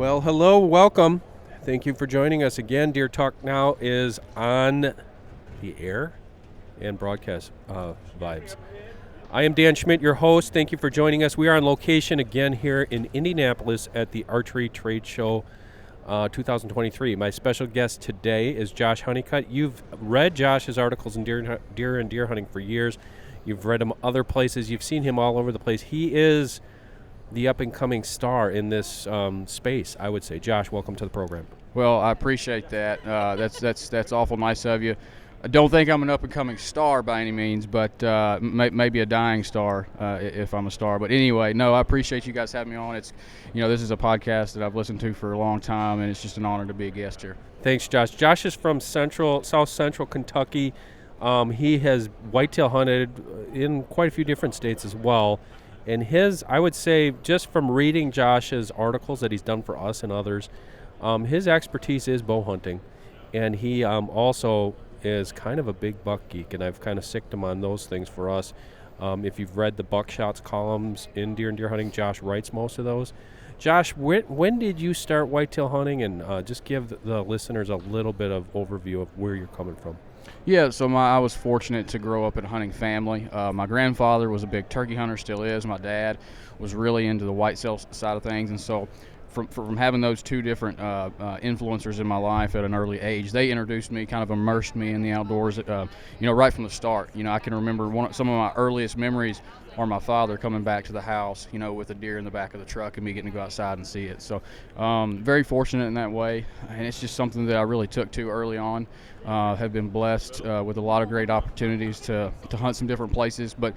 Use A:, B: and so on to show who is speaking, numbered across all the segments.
A: Well, hello, welcome. Thank you for joining us again. Deer Talk Now is on the air and broadcast vibes. I am Dan Schmidt, your host. Thank you for joining us. We are on location again here in Indianapolis at the Archery Trade Show 2023. My special guest today is Josh Honeycutt. You've read Josh's articles in deer and deer hunting for years. You've read him other places. You've seen him all over the place. He is the up-and-coming star in this space, I would say. Josh, welcome to the program.
B: Well, I appreciate that. That's awful nice of you. I don't think I'm an up-and-coming star by any means, but maybe a dying star if I'm a star. But anyway, no, I appreciate you guys having me on. It's, this is a podcast that I've listened to for a long time, and it's just an honor to be a guest here.
A: Thanks, Josh. Josh is from South Central Kentucky. He has whitetail hunted in quite a few different states as well. And I would say, just from reading Josh's articles that he's done for us and others, his expertise is bow hunting. And he also is kind of a big buck geek, and I've kind of sicked him on those things for us. If you've read the buckshots columns in Deer and Deer Hunting, Josh writes most of those. Josh, when did you start whitetail hunting? And just give the listeners a little bit of overview of where you're coming from.
B: Yeah, so I was fortunate to grow up in a hunting family. My grandfather was a big turkey hunter, still is. My dad was really into the whitetail side of things, and so from having those two different influencers in my life at an early age, they introduced me, kind of immersed me in the outdoors, right from the start. I can remember some of my earliest memories are my father coming back to the house, with a deer in the back of the truck and me getting to go outside and see it. So very fortunate in that way, and it's just something that I really took to early on. Have been blessed with a lot of great opportunities to hunt some different places, but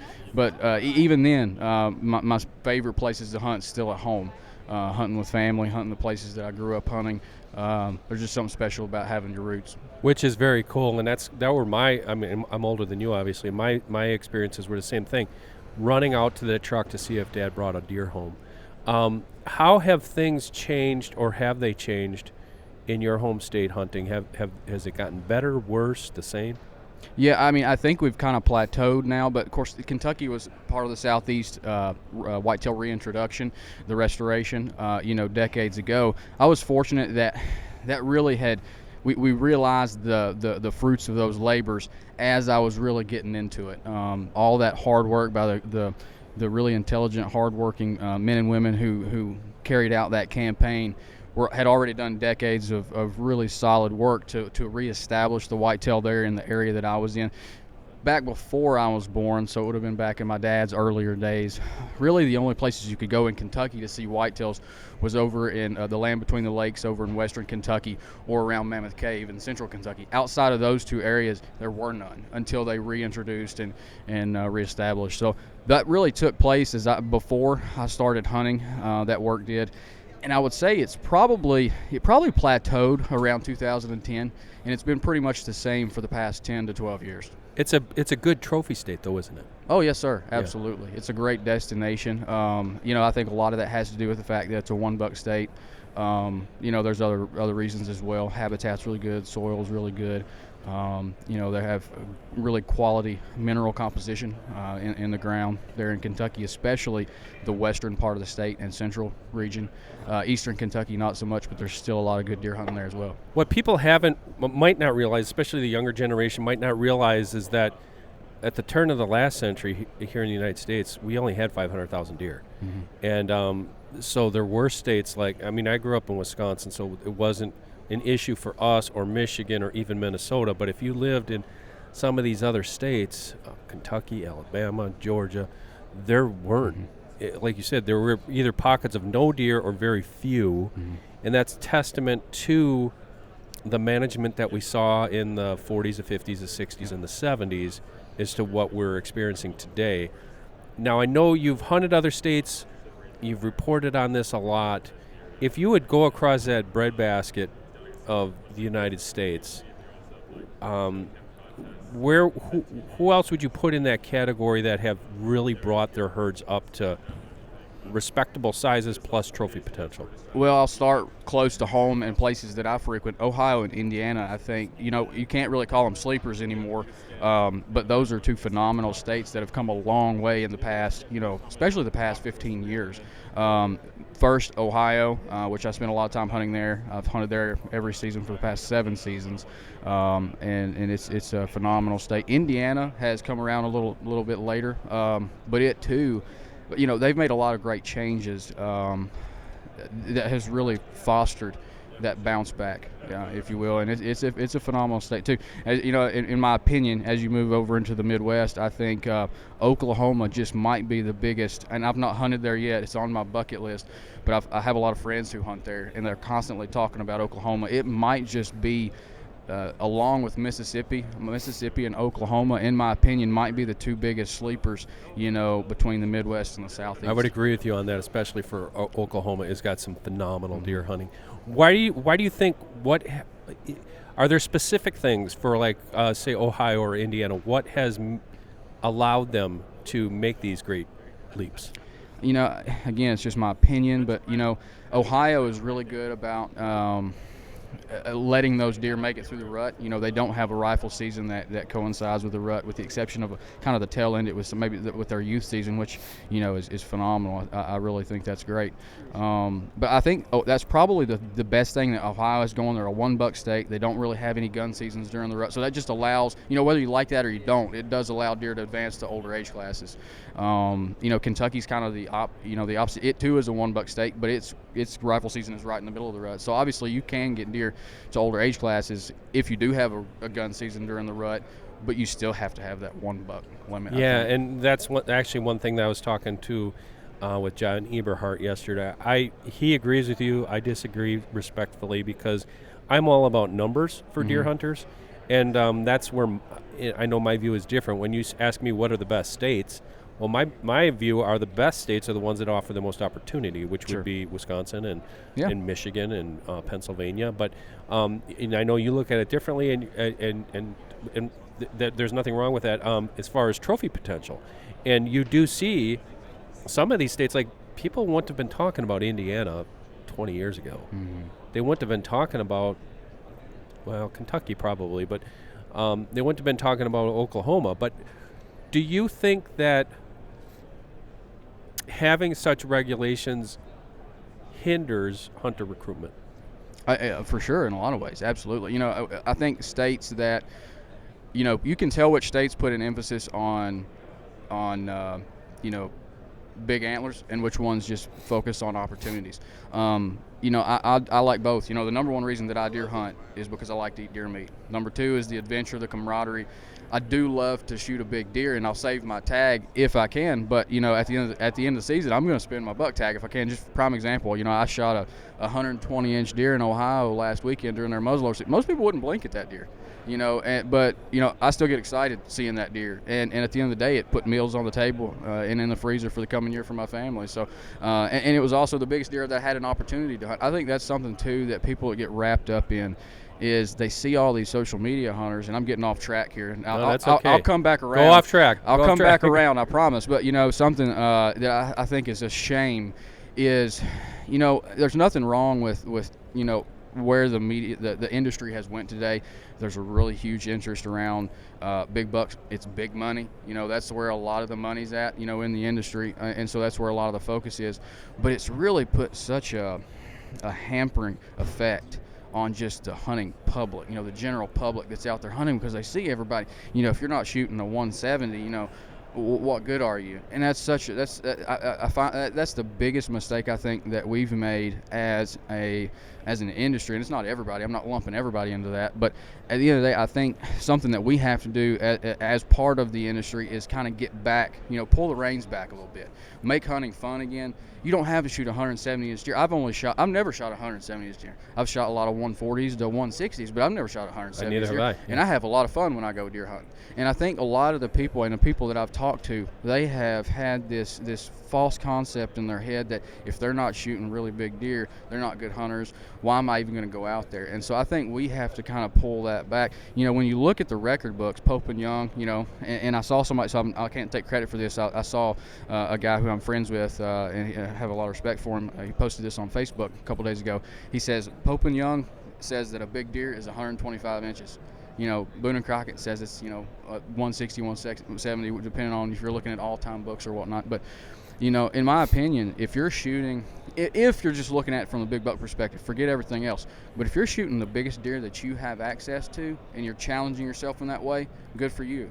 B: even then, my favorite places to hunt is still at home. Hunting with family, hunting the places that I grew up hunting. There's just something special about having your roots. Which
A: is very cool, and I'm older than you, obviously. My experiences were the same thing. Running out to the truck to see if Dad brought a deer home. How have things changed, or have they changed in your home state hunting? Has it gotten better, worse, the same?
B: Yeah, I think we've kind of plateaued now, but of course Kentucky was part of the Southeast whitetail reintroduction, the restoration, decades ago. I was fortunate that really had, we realized the fruits of those labors as I was really getting into it. All that hard work by the really intelligent, hardworking men and women who carried out that campaign had already done decades of really solid work to reestablish the whitetail there in the area that I was in. Back before I was born, so it would have been back in my dad's earlier days, really the only places you could go in Kentucky to see whitetails was over in the land between the lakes over in western Kentucky or around Mammoth Cave in central Kentucky. Outside of those two areas, there were none until they reintroduced and reestablished. So that really took place before I started hunting, that work did. And I would say it probably plateaued around 2010, and it's been pretty much the same for the past 10 to 12 years.
A: It's a good trophy state, though, isn't it?
B: Oh, yes, sir. Absolutely. Yeah. It's a great destination. I think a lot of that has to do with the fact that it's a one-buck state. There's other reasons as well. Habitat's really good. Soil's really good. They have really quality mineral composition in the ground there in Kentucky, especially the western part of the state and central region. Eastern Kentucky, not so much, but there's still a lot of good deer hunting there as well.
A: What people might not realize, especially the younger generation, might not realize is that at the turn of the last century here in the United States, we only had 500,000 deer. Mm-hmm. And so there were states I grew up in Wisconsin, so it wasn't an issue for us, or Michigan, or even Minnesota. But if you lived in some of these other states, Kentucky, Alabama, Georgia, there weren't. Like you said, there were either pockets of no deer or very few. Mm-hmm. And that's testament to the management that we saw in the 40s, the 50s, the 60s, and the 70s as to what we're experiencing today. Now, I know you've hunted other states. You've reported on this a lot. If you would go across that breadbasket of the United States, who else would you put in that category that have really brought their herds up to respectable sizes plus trophy potential?
B: Well, I'll start close to home and places that I frequent. Ohio and Indiana, I think, you can't really call them sleepers anymore, but those are two phenomenal states that have come a long way in the past, especially the past 15 years. First, Ohio, which I spent a lot of time hunting there. I've hunted there every season for the past 7 seasons, and it's a phenomenal state. Indiana has come around a little bit later, but it too, they've made a lot of great changes that has really fostered that bounce back, if you will, and it's a phenomenal state too. As, in my opinion, as you move over into the Midwest, I think Oklahoma just might be the biggest. And I've not hunted there yet; it's on my bucket list. But I have a lot of friends who hunt there, and they're constantly talking about Oklahoma. It might just be, along with Mississippi and Oklahoma, in my opinion, might be the two biggest sleepers, between the Midwest and the Southeast.
A: I would agree with you on that, especially for Oklahoma. It's got some phenomenal deer hunting. Why do you think? Are there specific things for, like, say, Ohio or Indiana? What has allowed them to make these great leaps?
B: Again, it's just my opinion, but Ohio is really good about letting those deer make it through the rut. They don't have a rifle season that coincides with the rut, with the exception of kind of the tail end. It was maybe with their youth season, which is phenomenal. I really think that's great. But I think that's probably the best thing that Ohio is going. They're a one-buck state. They don't really have any gun seasons during the rut, so that just allows, whether you like that or you don't, it does allow deer to advance to older age classes. Kentucky's kind of the opposite. It too is a one-buck state, but its rifle season is right in the middle of the rut. So obviously you can get deer to older age classes if you do have a gun season during the rut, but you still have to have that 1 buck limit.
A: Yeah, and that's one thing that I was talking to with John Eberhardt yesterday. He agrees with you. I disagree respectfully, because I'm all about numbers for deer hunters, and that's where I know my view is different. When you ask me what are the best states, well, my view are the best states are the ones that offer the most opportunity, which would be Wisconsin and Michigan and Pennsylvania. But and I know you look at it differently, and there's nothing wrong with that as far as trophy potential. And you do see some of these states, like, people wouldn't have been talking about Indiana 20 years ago. They wouldn't have been talking about, well, Kentucky probably, but they wouldn't have been talking about Oklahoma. But do you think that having such regulations hinders hunter recruitment?
B: For sure, in a lot of ways, absolutely. I think states that, you can tell which states put an emphasis on big antlers and which ones just focus on opportunities. I like both. The number one reason that I deer hunt is because I like to eat deer meat. Number two is the adventure, the camaraderie. I do love to shoot a big deer, and I'll save my tag if I can. But at the end of the season, I'm going to spend my buck tag if I can. Just prime example, I shot a 120-inch deer in Ohio last weekend during their muzzleloader. Most people wouldn't blink at that deer, but I still get excited seeing that deer. And at the end of the day, it put meals on the table and in the freezer for the coming year for my family. So, and it was also the biggest deer that I had an opportunity to hunt. I think that's something too that people get wrapped up in. Is they see all these social media hunters, and I'm getting off track here. And I'll come back around.
A: Go off track.
B: I'll come back around, I promise. But, something that I think is a shame is, there's nothing wrong with where the media, the industry has went today. There's a really huge interest around big bucks. It's big money. That's where a lot of the money's at, in the industry. And so that's where a lot of the focus is. But it's really put such a hampering effect on just the hunting public, the general public that's out there hunting, because they see everybody. If you're not shooting a 170, what good are you? And I find that's the biggest mistake I think that we've made as an industry. And it's not everybody. I'm not lumping everybody into that. But at the end of the day, I think something that we have to do as part of the industry is kind of get back, pull the reins back a little bit, make hunting fun again. You don't have to shoot a 170-inch deer. I've never shot a 170-inch deer. I've shot a lot of 140s to 160s, but I've never shot a 170-inch deer.
A: Neither have I.
B: And I have a lot of fun when I go deer hunting. And I think a lot of the people that I've talked talk to, they have had this false concept in their head that if they're not shooting really big deer, they're not good hunters. Why am I even going to go out there? And so I think we have to kind of pull that back. You know, when you look at the record books, Pope and Young, you know, and I saw somebody, so I can't take credit for this. I saw a guy who I'm friends with, and I have a lot of respect for him. He posted this on Facebook a couple days ago. He says Pope and Young says that a big deer is 125 inches. You know, Boone and Crockett says it's, you know, 160, 170, depending on if you're looking at all-time books or whatnot. But, you know, in my opinion, if you're shooting, if you're just looking at it from the big buck perspective, forget everything else. But if you're shooting the biggest deer that you have access to and you're challenging yourself in that way, good for you.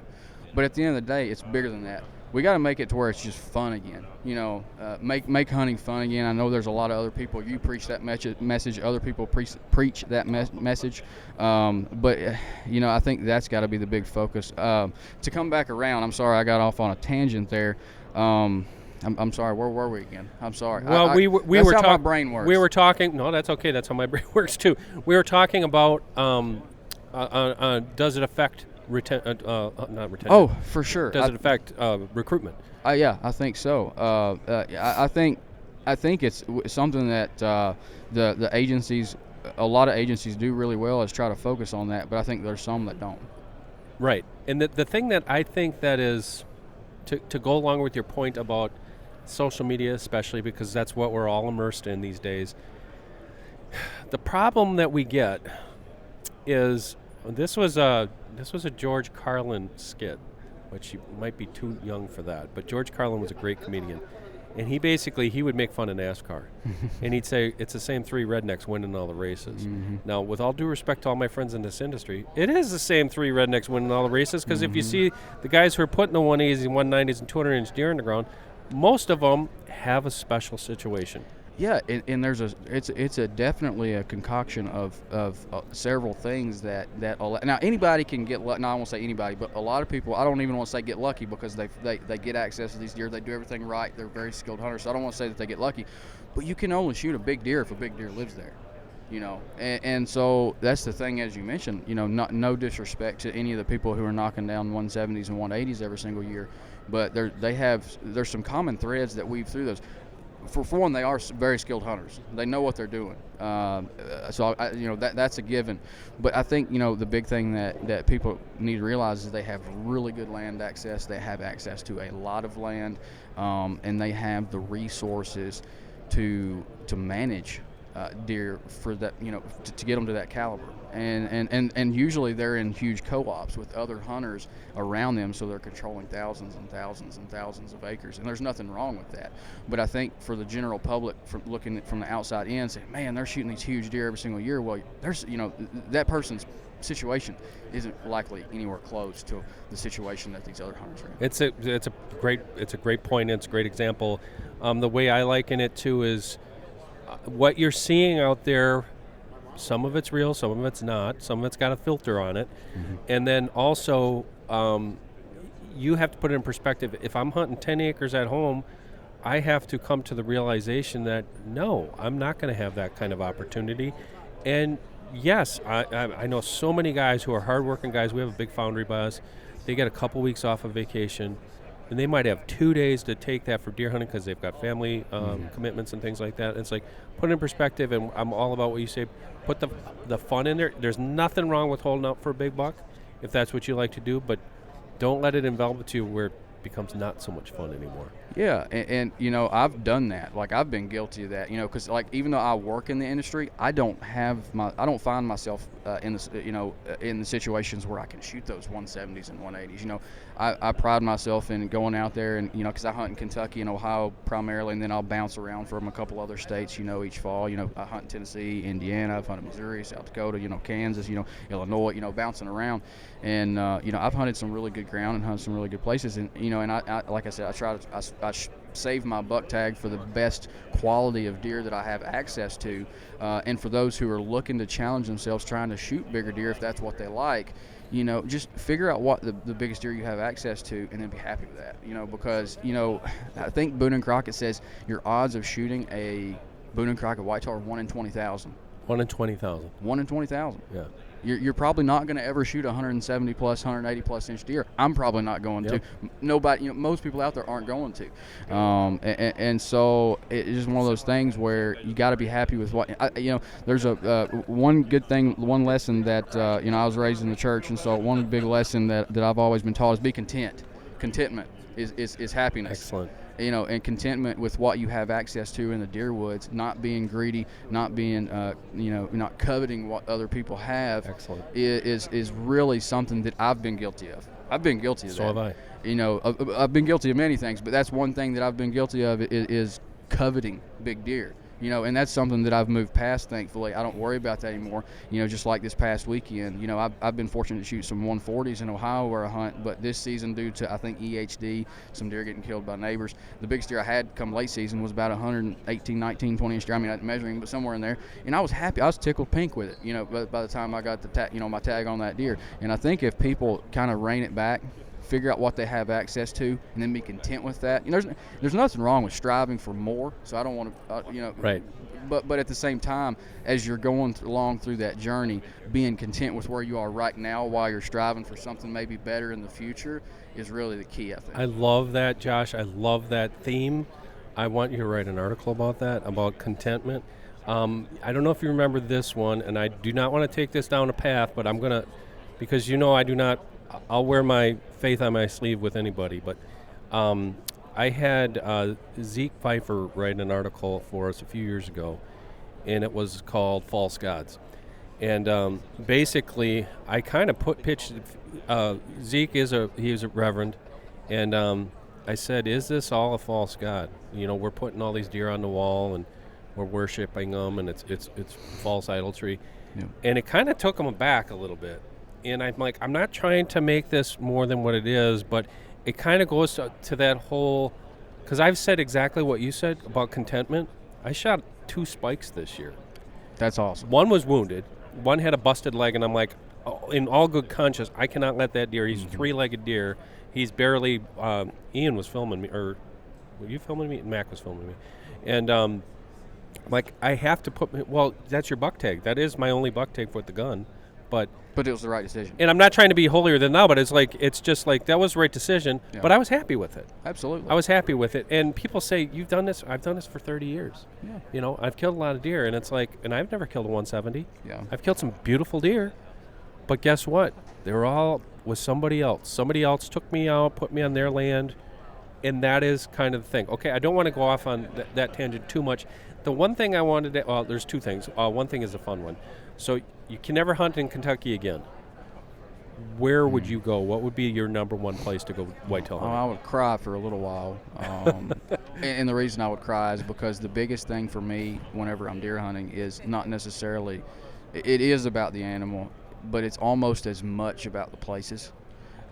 B: But at the end of the day, it's bigger than that. We got to make it to where it's just fun again. You know, make hunting fun again. I know there's a lot of other people. You preach that message. Other people preach that message. But you know, I think that's got to be the big focus. To come back around, I'm sorry I got off on a tangent there. I'm sorry. Where were we again? I'm sorry.
A: Well, we were
B: that's how
A: talking.
B: my brain works.
A: We were talking. No, that's okay. That's how my brain works too. We were talking about does it affect not retention?
B: Oh, for sure.
A: Does it affect recruitment?
B: Yeah, I think so. I think it's something that the agencies, a lot of agencies do really well is try to focus on that, but I think there's some that don't.
A: Right. And the thing that I think that is, to go along with your point about social media especially, because that's what we're all immersed in these days, the problem that we get is this was a George Carlin skit, which you might be too young for that, but George Carlin was a great comedian. And he would make fun of NASCAR. And he'd say, it's the same three rednecks winning all the races. Mm-hmm. Now, with all due respect to all my friends in this industry, it is the same three rednecks winning all the races, because if you see the guys who are putting the 180s and 190s and 200-inch deer in the ground, most of them have a special situation.
B: Yeah, and there's it's definitely a concoction of several things that now anybody can get lucky. No, I won't say anybody, but a lot of people, I don't even want to say get lucky, because they get access to these deer. They do everything right. They're very skilled hunters. So I don't want to say that they get lucky, but you can only shoot a big deer if a big deer lives there. You know, and so that's the thing, as you mentioned. You know, no disrespect to any of the people who are knocking down 170s and 180s every single year, but there's some common threads that weave through those. For one, they are very skilled hunters. They know what they're doing. So that's a given. But I think, you know, the big thing that people need to realize is they have really good land access. They have access to a lot of land, and they have the resources to manage deer for that, you know, to get them to that caliber. And usually they're in huge co-ops with other hunters around them, so they're controlling thousands and thousands and thousands of acres, and there's nothing wrong with that. But I think for the general public, from looking from the outside in, saying, man, they're shooting these huge deer every single year. Well, there's, you know, that person's situation isn't likely anywhere close to the situation that these other hunters are in.
A: It's a great point. It's a great example. The way I liken it too is what you're seeing out there. Some of it's real, some of it's not. Some of it's got a filter on it. Mm-hmm. And then also, you have to put it in perspective. If I'm hunting 10 acres at home, I have to come to the realization that, no, I'm not going to have that kind of opportunity. And yes, I know so many guys who are hardworking guys. We have a big foundry bus. They get a couple weeks off of vacation, and they might have 2 days to take that for deer hunting because they've got family commitments and things like that. It's like, put it in perspective, and I'm all about what you say. Put the fun in there. There's nothing wrong with holding out for a big buck if that's what you like to do, but don't let it envelop you where it becomes not so much fun anymore.
B: Yeah, and you know, I've done that. Like, I've been guilty of that. You know, because like, even though I work in the industry, I don't find myself in the situations where I can shoot those 170s and 180s. You know, I pride myself in going out there, and you know, because I hunt in Kentucky and Ohio primarily, and then I'll bounce around from a couple other states. You know, each fall. You know, I hunt in Tennessee, Indiana. I've hunted Missouri, South Dakota. You know, Kansas. You know, Illinois. You know, bouncing around, and you know, I've hunted some really good ground and hunted some really good places, and you know, and I like I said, I save my buck tag for the best quality of deer that I have access to, and for those who are looking to challenge themselves trying to shoot bigger deer, if that's what they like, you know, just figure out what the biggest deer you have access to, and then be happy with that. You know, because, you know, I think Boone and Crockett says your odds of shooting a Boone and Crockett whitetail are 1 in 20,000.
A: 1 in 20,000.
B: 1 in 20,000.
A: Yeah.
B: You're probably not going to ever shoot 170 plus, 180 plus inch deer. I'm probably not going to. Nobody, most people out there aren't going to. And so it's just one of those things where you got to be happy with what, there's one good thing, one lesson that, I was raised in the church. And so one big lesson that I've always been taught is be content. Contentment is happiness.
A: Excellent.
B: And contentment with what you have access to in the deer woods, not being greedy, not being, not coveting what other people have.
A: Excellent.
B: is really something that I've been guilty of. I've been guilty of that.
A: So have I.
B: I've been guilty of many things, but that's one thing that I've been guilty of is coveting big deer. And that's something that I've moved past, thankfully. I don't worry about that anymore. Just like this past weekend, I've been fortunate to shoot some 140s in Ohio where I hunt, but this season, due to, I think, EHD, some deer getting killed by neighbors, the biggest deer I had come late season was about 118, 19, 20 inch deer. I mean, not measuring, but somewhere in there. And I was happy. I was tickled pink with it, by the time I got the my tag on that deer. And I think if people kind of rein it back, figure out what they have access to, and then be content with that. There's nothing wrong with striving for more. So I don't want to,
A: Right.
B: But at the same time, as you're going along through that journey, being content with where you are right now while you're striving for something maybe better in the future is really the key, I think.
A: I love that, Josh. I love that theme. I want you to write an article about that, about contentment. I don't know if you remember this one, and I do not want to take this down a path, but I'm going to, because I do not, I'll wear my faith on my sleeve with anybody, but I had Zeke Pfeiffer write an article for us a few years ago, and it was called False Gods. And basically, I kind of pitched, Zeke is a reverend, and I said, is this all a false god? We're putting all these deer on the wall, and we're worshiping them, and it's false idolatry. Yeah. And it kind of took him aback a little bit. And I'm like, I'm not trying to make this more than what it is, but it kind of goes to that whole, because I've said exactly what you said about contentment. I shot 2 spikes this year.
B: That's awesome.
A: One was wounded. One had a busted leg, and I'm like, in all good conscience, I cannot let that deer, he's a 3-legged deer. He's barely, Ian was filming me, or were you filming me? Mac was filming me. And I have to well, that's your buck tag. That is my only buck tag with the gun. But
B: it was the right decision.
A: And I'm not trying to be holier than thou, but it's just like that was the right decision. Yeah. But I was happy with it.
B: Absolutely.
A: I was happy with it. And people say, you've done this. I've done this for 30 years. Yeah. I've killed a lot of deer, and it's like, and I've never killed a 170.
B: Yeah.
A: I've killed some beautiful deer, but guess what? They were all with somebody else. Somebody else took me out, put me on their land, and that is kind of the thing. Okay, I don't want to go off on that tangent too much. The one thing I wanted to, well, there's 2 things. One thing is a fun one. So you can never hunt in Kentucky again. Where would you go? What would be your number 1 place to go whitetail hunting?
B: I would cry for a little while. And the reason I would cry is because the biggest thing for me whenever I'm deer hunting is not necessarily, it is about the animal, but it's almost as much about the places.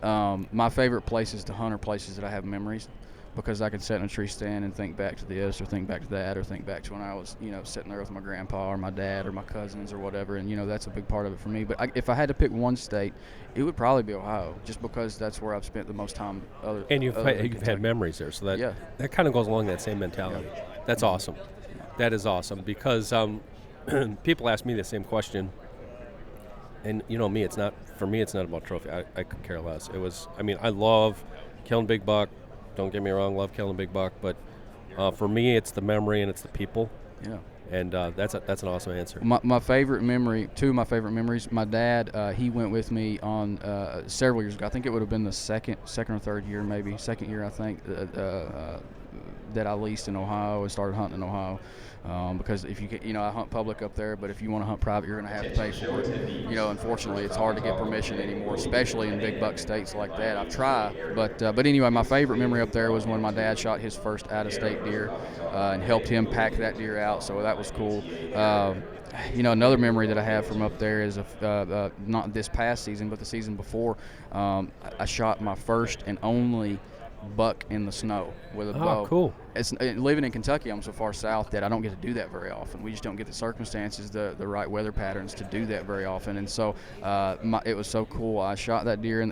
B: My favorite places to hunt are places that I have memories, because I can sit in a tree stand and think back to this, or think back to that, or think back to when I was, sitting there with my grandpa or my dad or my cousins or whatever, and that's a big part of it for me. But if I had to pick one state, it would probably be Ohio, just because that's where I've spent the most time.
A: And you've had memories there, so that kind of goes along that same mentality. Yeah. That's awesome. That is awesome, because people ask me the same question, and me, it's not about trophy. I could care less. I love killing big buck. Don't get me wrong, love killing big buck, but for me, it's the memory and it's the people. Yeah. And that's an awesome answer.
B: My favorite memory, 2 of my favorite memories, my dad, he went with me on several years ago. I think it would have been the second or third year, maybe. Second year, I think, that I leased in Ohio and started hunting in Ohio. Because if you I hunt public up there, but if you want to hunt private, you're going to have to pay for it. Unfortunately, it's hard to get permission anymore, especially in big buck states like that. I've tried, but anyway, my favorite memory up there was when my dad shot his first out-of-state deer and helped him pack that deer out. So that was cool. Another memory that I have from up there is not this past season, but the season before. I shot my first and only buck in the snow with a bow.
A: Oh, cool.
B: Living in Kentucky, I'm so far south that I don't get to do that very often. We just don't get the circumstances, the right weather patterns to do that very often. And so it was so cool. I shot that deer in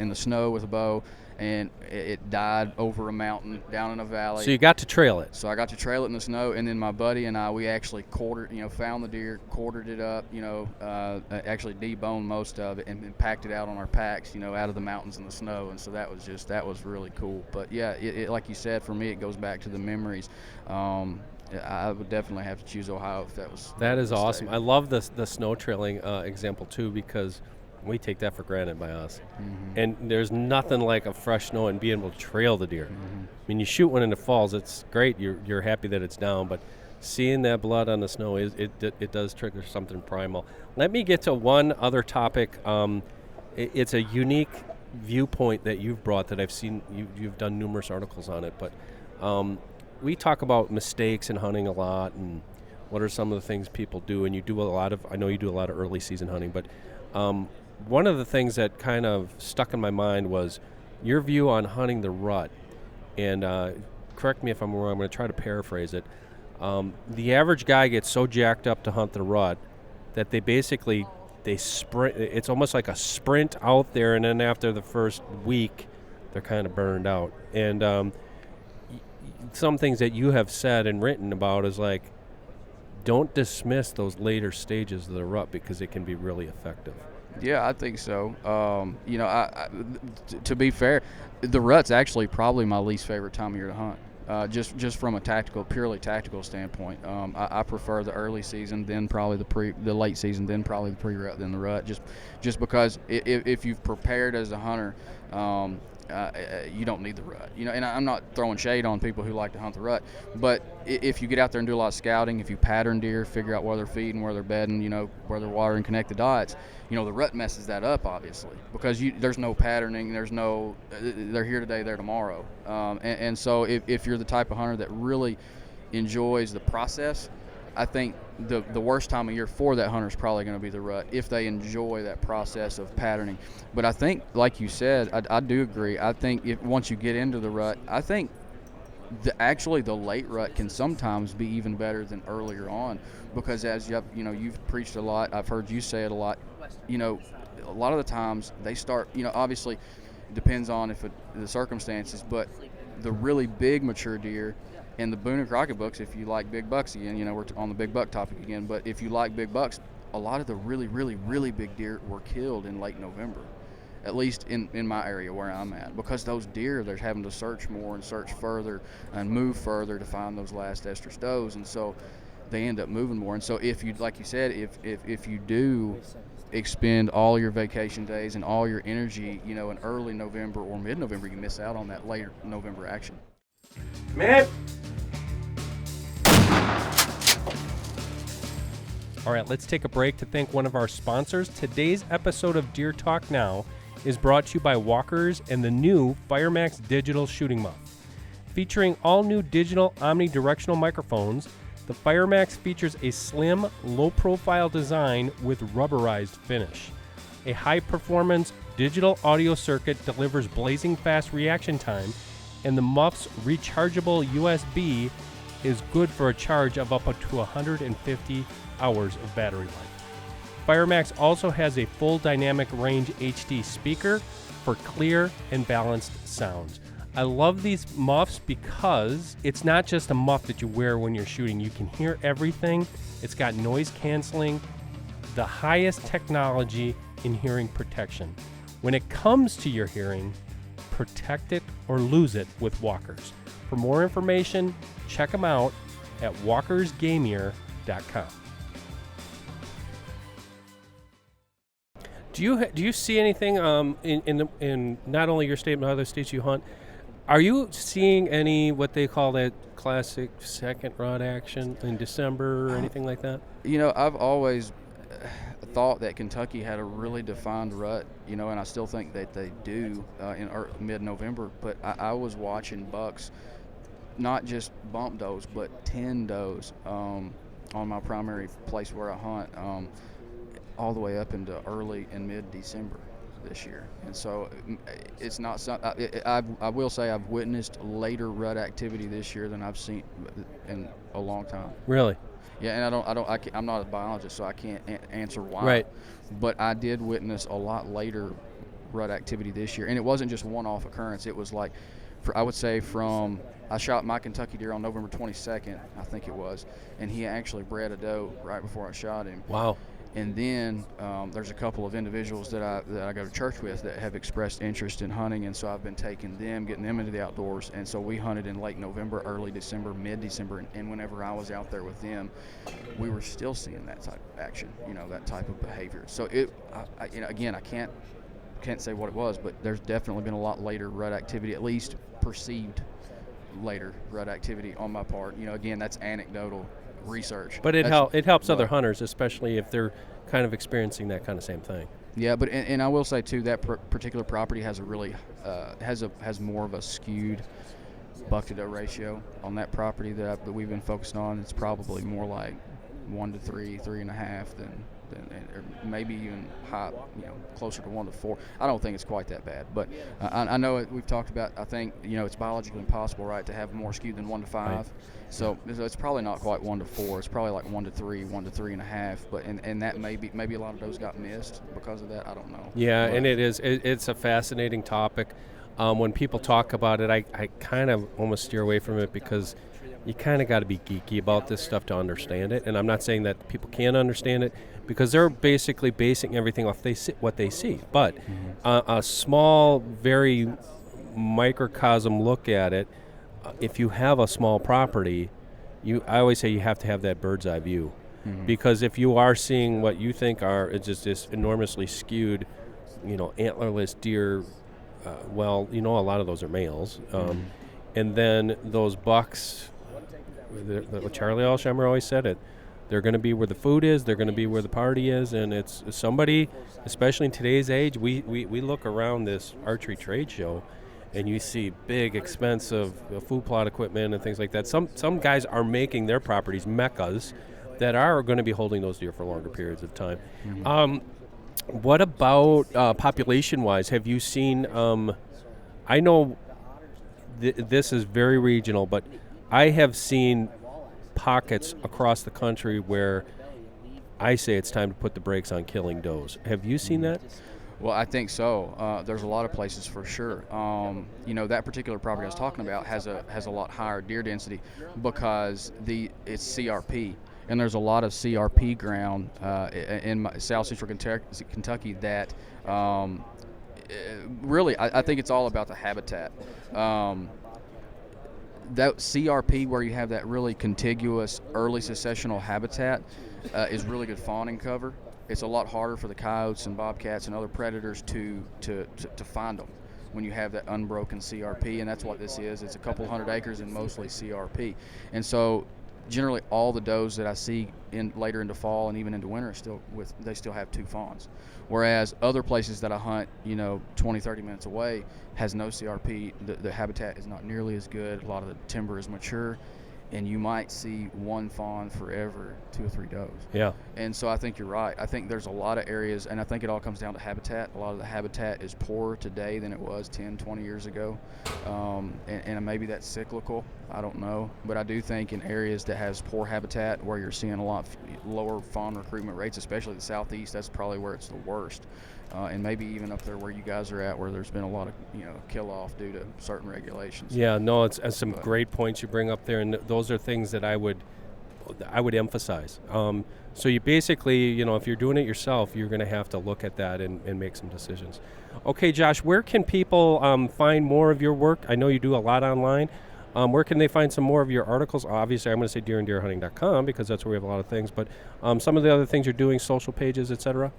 B: the snow with a bow, and it died over a mountain down in a valley.
A: So you got to trail it.
B: So I got to trail it in the snow, and then my buddy and I, we actually found the deer, quartered it up, actually deboned most of it, and packed it out on our packs, out of the mountains in the snow. And so that was really cool. But yeah, it like you said, for me, it goes back to the memories. I would definitely have to choose Ohio if that was.
A: That is awesome.
B: state.
A: I love the snow trailing example too, because we take that for granted by us.
B: Mm-hmm.
A: And there's nothing like a fresh snow and being able to trail the deer.
B: Mm-hmm.
A: I mean, you shoot one in the falls, it's great. You're happy that it's down, but seeing that blood on the snow it does trigger something primal. Let me get to one other topic. It's a unique viewpoint that you've brought that I've seen. You've done numerous articles on it, but we talk about mistakes in hunting a lot, and what are some of the things people do. And I know you do a lot of early season hunting, but one of the things that kind of stuck in my mind was your view on hunting the rut. And correct me if I'm wrong, I'm going to try to paraphrase it. The average guy gets so jacked up to hunt the rut that they sprint. It's almost like a sprint out there, and then after the first week, they're kind of burned out. And some things that you have said and written about is like, don't dismiss those later stages of the rut because it can be really effective.
B: Yeah, I think so. To be fair, the rut's actually probably my least favorite time of year to hunt. Just from a purely tactical standpoint, I prefer the early season, then probably the late season, then probably the pre-rut, then the rut. Just because if you've prepared as a hunter, you don't need the rut. And I'm not throwing shade on people who like to hunt the rut, but if you get out there and do a lot of scouting, if you pattern deer, figure out where they're feeding, where they're bedding, where they're watering, connect the dots, the rut messes that up, obviously, because there's no patterning, they're here today, they're tomorrow. And so if you're the type of hunter that really enjoys the process, I think the worst time of year for that hunter is probably going to be the rut if they enjoy that process of patterning. But I think, like you said, I do agree. I think once you get into the rut, I think actually the late rut can sometimes be even better than earlier on, because as you've preached a lot, I've heard you say it a lot. A lot of the times they start. Obviously, it depends on the circumstances, but the really big mature deer. In the Boone and Crockett books, if you like big bucks again, we're on the big buck topic again, but if you like big bucks, a lot of the really, really, really big deer were killed in late November, at least in my area where I'm at, because those deer, they're having to search more and search further and move further to find those last estrus does, and so they end up moving more. And so if you, like you said, if you do expend all your vacation days and all your energy, in early November or mid-November, you miss out on that later November action.
A: Man. All right, let's take a break to thank one of our sponsors. Today's episode of Deer Talk Now is brought to you by Walkers and the new FireMax Digital Shooting Muff. Featuring all new digital omnidirectional microphones, the FireMax features a slim, low-profile design with rubberized finish. A high-performance digital audio circuit delivers blazing fast reaction time, and the muff's rechargeable USB is good for a charge of up to 150 hours of battery life. FireMax also has a full dynamic range HD speaker for clear and balanced sounds. I love these muffs because it's not just a muff that you wear when you're shooting. You can hear everything. It's got noise canceling, the highest technology in hearing protection. When it comes to your hearing, protect it or lose it with Walkers. For more information, check them out at walkersgameear.com. Do you see anything in not only your state but other states you hunt? Are you seeing any what they call that classic second rut action in December or anything like that?
B: I've always thought that Kentucky had a really defined rut, and I still think that they do in mid-November. But I was watching bucks, not just bump does, but 10 does on my primary place where I hunt, all the way up into early and mid-December this year. And so it's not I will say I've witnessed later rut activity this year than I've seen in a long time.
A: Really?
B: Yeah, and I'm not a biologist, so I can't answer why.
A: Right.
B: But I did witness a lot later rut activity this year, and it wasn't just one-off occurrence. It was like, I would say I shot my Kentucky deer on November 22nd, I think it was, and he actually bred a doe right before I shot him.
A: Wow.
B: And then there's a couple of individuals that I go to church with that have expressed interest in hunting, and so I've been taking them, getting them into the outdoors. And so we hunted in late November, early December, mid-December, and whenever I was out there with them, we were still seeing that type of action, that type of behavior. So again, I can't say what it was, but there's definitely been a lot later rut activity, at least perceived later rut activity on my part. Again, that's anecdotal research.
A: But it helps other hunters, especially if they're kind of experiencing that kind of same thing.
B: Yeah, but and I will say too, that particular property has a really has more of a skewed buck to doe ratio on that property that we've been focused on. It's probably more like 1 to 3, 3.5 than or maybe even high, closer to 1 to 4. I don't think it's quite that bad, but I know we've talked about. I think it's biologically impossible, right, to have more skewed than 1 to 5. Right. So it's probably not quite 1 to 4. It's probably like 1 to 3, 1 to 3.5. But and that maybe a lot of those got missed because of that. I don't know.
A: Yeah, but, and it's a fascinating topic. When people talk about it, I kind of almost steer away from it because you kind of got to be geeky about this stuff to understand it. And I'm not saying that people can't understand it because they're basically basing everything off what they see. But a small, very microcosm look at it, if you have a small property, I always say you have to have that bird's eye view. Because if you are seeing what you think it's just this enormously skewed, antlerless deer, a lot of those are males. And then those bucks, Charlie Alsheimer always said it, they're going to be where the food is, they're going to be where the party is, and it's somebody, especially in today's age, we look around this archery trade show, and you see big, expensive food plot equipment and things like that. Some guys are making their properties meccas that are going to be holding those deer for longer periods of time. What about population-wise? Have you seen, I know this is very regional, but I have seen pockets across the country where I say it's time to put the brakes on killing does. Have you seen that?
B: Well, I think so. There's a lot of places for sure. That particular property I was talking about has a lot higher deer density because it's CRP, and there's a lot of CRP ground in South Central Kentucky that really I think it's all about the habitat. That CRP, where you have that really contiguous early successional habitat, is really good fawning cover. It's a lot harder for the coyotes and bobcats and other predators to find them when you have that unbroken CRP, and that's what this is. It's a couple hundred acres and mostly CRP. And so generally all the does that I see later into fall and even into winter they still have 2 fawns. Whereas other places that I hunt, 20, 30 minutes away has no CRP. The habitat is not nearly as good. A lot of the timber is mature, and you might see 1 fawn for every 2 or 3 does. Yeah. And so I think you're right. I think there's a lot of areas, and I think it all comes down to habitat. A lot of the habitat is poorer today than it was 10, 20 years ago. And maybe that's cyclical. I don't know. But I do think in areas that has poor habitat, where you're seeing a lot lower fawn recruitment rates, especially the southeast, that's probably where it's the worst. And maybe even up there where you guys are at, where there's been a lot of kill off due to certain regulations.
A: Yeah, no, it's some great points you bring up there, and those are things that I would emphasize. So you basically, if you're doing it yourself, you're going to have to look at that and make some decisions. Okay, Josh, where can people find more of your work? I know you do a lot online. Where can they find some more of your articles? Obviously, I'm going to say deeranddeerhunting.com because that's where we have a lot of things. But some of the other things you're doing, social pages, etc.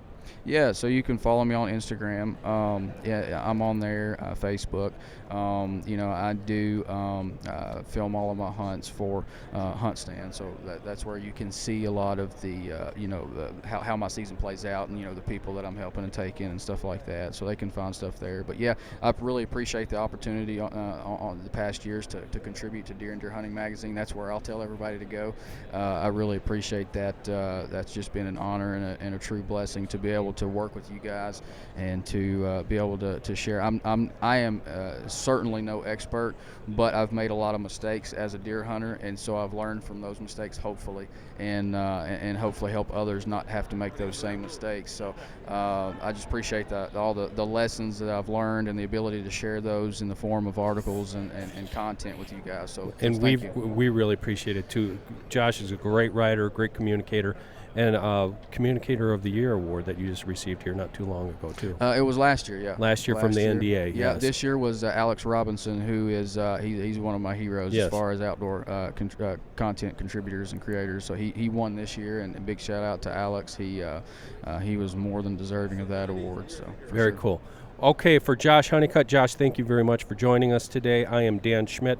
B: Yeah, so you can follow me on Instagram. I'm on there, Facebook. I do film all of my hunts for Hunt Stand, so that's where you can see a lot of the, how my season plays out, and the people that I'm helping to take in and stuff like that. So they can find stuff there. But yeah, I really appreciate the opportunity on the past years to contribute to Deer and Deer Hunting magazine. That's where I'll tell everybody to go. I really appreciate that. That's just been an honor and a true blessing to be be able to work with you guys and to be able to share. I am certainly no expert, but I've made a lot of mistakes as a deer hunter, and so I've learned from those mistakes, hopefully, and hopefully help others not have to make those same mistakes. So I just appreciate all the lessons that I've learned and the ability to share those in the form of articles and content with you guys. So
A: and
B: thank you.
A: we really appreciate it too. Josh is a great writer, great communicator, and Communicator of the Year award that you just received here not too long ago too.
B: It was last year, yeah.
A: Last year from the NDA.
B: Yeah,
A: yes.
B: this year was Alex Robinson, who is he's one of my heroes
A: yes.
B: as far as outdoor content contributors and creators. So he won this year, and a big shout out to Alex. He was more than deserving of that award. So
A: very cool. Okay, for Josh Honeycutt, Josh, thank you very much for joining us today. I am Dan Schmidt.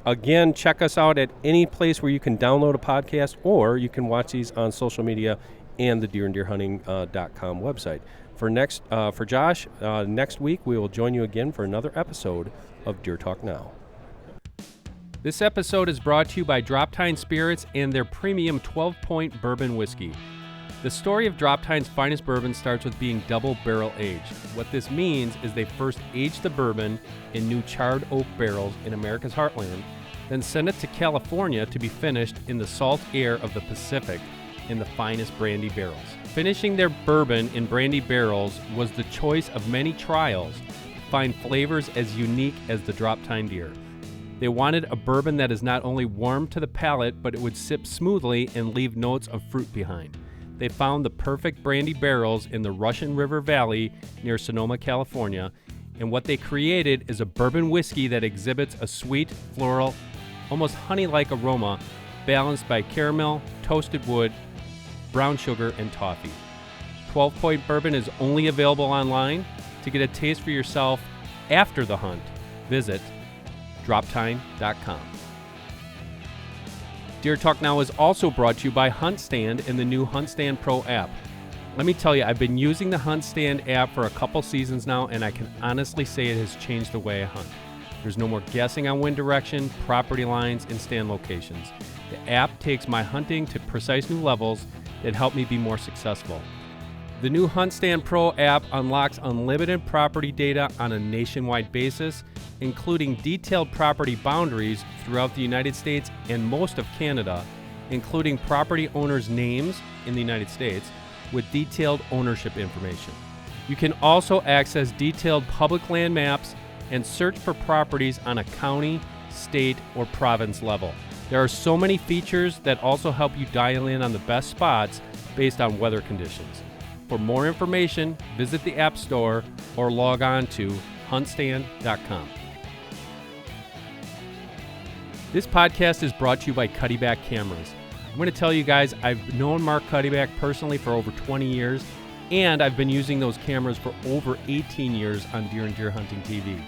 A: Again, check us out at any place where you can download a podcast, or you can watch these on social media and the deeranddeerhunting.com website. For Josh, next week we will join you again for another episode of Deer Talk Now. This episode is brought to you by Drop Tine Spirits and their premium 12-point bourbon whiskey. The story of Drop Tine's finest bourbon starts with being double barrel aged. What this means is they first aged the bourbon in new charred oak barrels in America's heartland, then sent it to California to be finished in the salt air of the Pacific in the finest brandy barrels. Finishing their bourbon in brandy barrels was the choice of many trials to find flavors as unique as the Drop Tine deer. They wanted a bourbon that is not only warm to the palate, but it would sip smoothly and leave notes of fruit behind. They found the perfect brandy barrels in the Russian River Valley near Sonoma, California, and what they created is a bourbon whiskey that exhibits a sweet, floral, almost honey-like aroma balanced by caramel, toasted wood, brown sugar, and toffee. 12-point bourbon is only available online. To get a taste for yourself after the hunt, visit droptine.com. Deer Talk Now is also brought to you by HuntStand and the new HuntStand Pro app. Let me tell you, I've been using the HuntStand app for a couple seasons now, and I can honestly say it has changed the way I hunt. There's no more guessing on wind direction, property lines, and stand locations. The app takes my hunting to precise new levels that help me be more successful. The new HuntStand Pro app unlocks unlimited property data on a nationwide basis, including detailed property boundaries throughout the United States and most of Canada, including property owners' names in the United States with detailed ownership information. You can also access detailed public land maps and search for properties on a county, state, or province level. There are so many features that also help you dial in on the best spots based on weather conditions. For more information, visit the App Store or log on to huntstand.com. This podcast is brought to you by Cuddyback Cameras. I'm going to tell you guys, I've known Mark Cuddyback personally for over 20 years, and I've been using those cameras for over 18 years on Deer and Deer Hunting TV.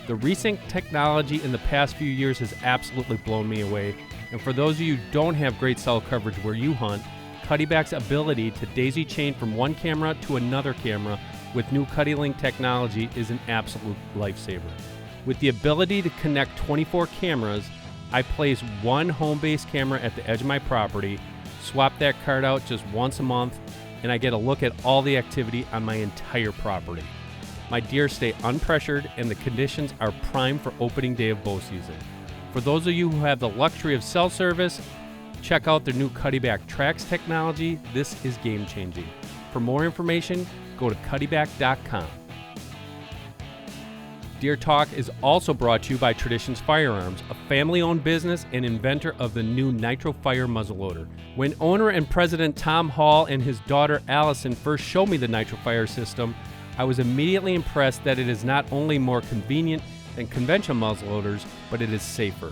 A: The recent technology in the past few years has absolutely blown me away, and for those of you who don't have great cell coverage where you hunt, Cuddyback's ability to daisy chain from one camera to another camera with new CuddyLink technology is an absolute lifesaver. With the ability to connect 24 cameras, I place one home-based camera at the edge of my property, swap that card out just once a month, and I get a look at all the activity on my entire property. My deer stay unpressured and the conditions are prime for opening day of bow season. For those of you who have the luxury of cell service, check out their new Cuddyback Tracks technology. This is game-changing. For more information, go to cuddyback.com. Deer Talk is also brought to you by Traditions Firearms, a family-owned business and inventor of the new Nitro Fire muzzleloader. When owner and president Tom Hall and his daughter Allison first showed me the Nitro Fire system, I was immediately impressed that it is not only more convenient than conventional muzzleloaders, but it is safer.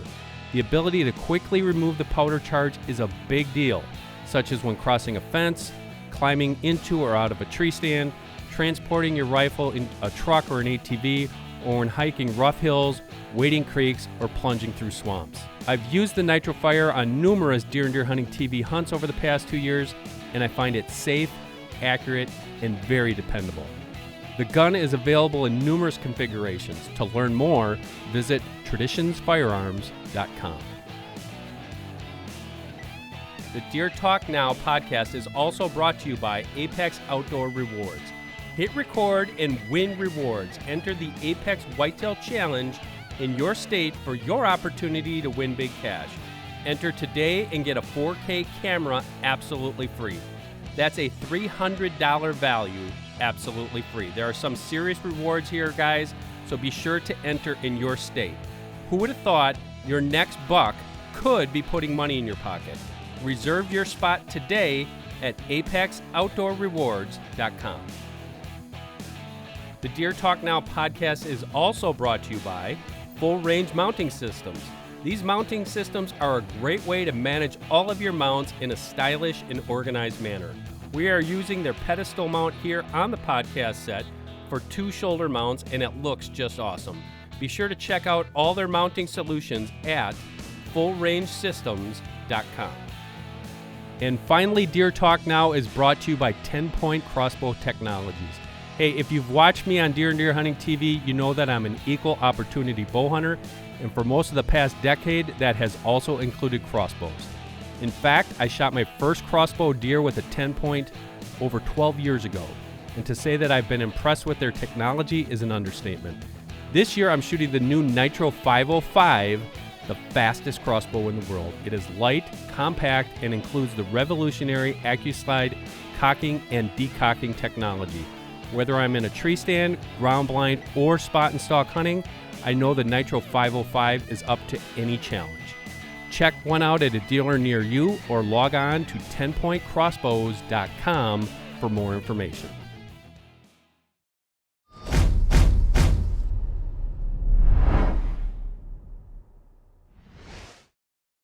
A: The ability to quickly remove the powder charge is a big deal, such as when crossing a fence, climbing into or out of a tree stand, transporting your rifle in a truck or an ATV, or when hiking rough hills, wading creeks, or plunging through swamps. I've used the Nitro Fire on numerous Deer and Deer Hunting TV hunts over the past 2 years, and I find it safe, accurate, and very dependable. The gun is available in numerous configurations. To learn more, visit traditionsfirearms.com. The Deer Talk Now podcast is also brought to you by Apex Outdoor Rewards. Hit record and win rewards. Enter the Apex Whitetail Challenge in your state for your opportunity to win big cash. Enter today and get a 4K camera absolutely free. That's a $300 value absolutely free. There are some serious rewards here, guys, so be sure to enter in your state. Who would have thought your next buck could be putting money in your pocket? Reserve your spot today at apexoutdoorrewards.com. The Deer Talk Now podcast is also brought to you by Full Range Mounting Systems. These mounting systems are a great way to manage all of your mounts in a stylish and organized manner. We are using their pedestal mount here on the podcast set for 2 shoulder mounts, and it looks just awesome. Be sure to check out all their mounting solutions at fullrangesystems.com. And finally, Deer Talk Now is brought to you by 10-Point Crossbow Technologies. Hey, if you've watched me on Deer and Deer Hunting TV, you know that I'm an equal opportunity bow hunter, and for most of the past decade, that has also included crossbows. In fact, I shot my first crossbow deer with a 10-point over 12 years ago, and to say that I've been impressed with their technology is an understatement. This year, I'm shooting the new Nitro 505, the fastest crossbow in the world. It is light, compact, and includes the revolutionary AccuSlide cocking and decocking technology. Whether I'm in a tree stand, ground blind, or spot and stalk hunting, I know the Nitro 505 is up to any challenge. Check one out at a dealer near you or log on to 10pointcrossbows.com for more information.